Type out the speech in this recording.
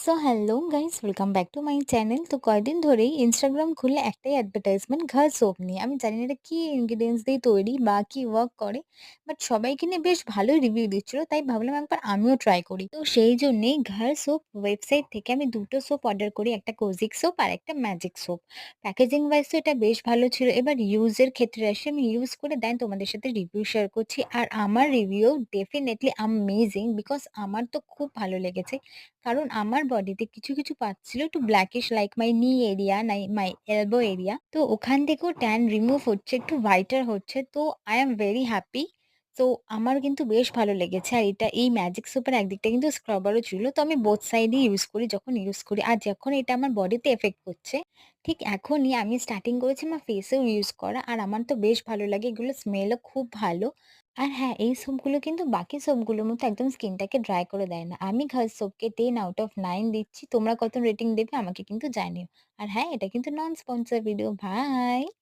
So hello guys, welcome back to my channel. তো কয়দিন ধরেই ইনস্টাগ্রাম খুললে একটাই অ্যাডভার্টাইজমেন্ট ঘর সোপ নিয়ে। আমি জানি না এটা কি ইনগ্রিডিয়েন্টস দিয়ে তৈরি বা কি ওয়ার্ক করে, বাট সবাই কিনে বেশ ভালোই রিভিউ দিচ্ছিল, তাই ভাবলাম একবার আমিও ট্রাই করি। তো সেই জন্যেই ঘর সোপ ওয়েবসাইট থেকে আমি দুটো সোপ অর্ডার করি, একটা কোজিক সোপ আর একটা ম্যাজিক সোপ। প্যাকেজিং ওয়াইজ তো এটা বেশ ভালো ছিল। এবার ইউজের ক্ষেত্রে আসে, আমি ইউজ করে দেন তোমাদের সাথে রিভিউ শেয়ার করছি। আর আমার রিভিউ ডেফিনেটলি অ্যামেজিং, বিকজ আমার তো খুব ভালো লেগেছে। কারণ আমার বডিতে কিছু পার্ট ছিল একটু ব্ল্যাকিশ, লাইক মাই নি এরিয়া, মাই এলবো এরিয়া। তো ওখান থেকেও ট্যান রিমুভ হচ্ছে, একটু হোয়াইটার হচ্ছে। তো আই এম ভেরি হ্যাপি। তো আমার কিন্তু বেশ ভালো লেগেছে। আর এটা এই ম্যাজিক সোপের একদিকটা কিন্তু স্ক্রাবারও ছিল। তো আমি বোথ সাইডই ইউজ করি, যখন ইউজ করি আর যখন এটা আমার বডিতে এফেক্ট করছে, ঠিক এখনই আমি স্টার্টিং করেছি আমার ফেসেও ইউজ করা। আর আমার তো বেশ ভালো লাগে, এগুলো স্মেলও খুব ভালো। আর হ্যাঁ, এই সোপগুলো কিন্তু বাকি সোপগুলোর মতো একদম স্কিনটাকে ড্রাই করে দেয় না। আমি ঘাস সোপকে 10 আউট অফ 9 দিচ্ছি। তোমরা কত রেটিং দেবে আমাকে কিন্তু জানিও। আর হ্যাঁ, এটা কিন্তু নন স্পন্সর ভিডিও। বাই।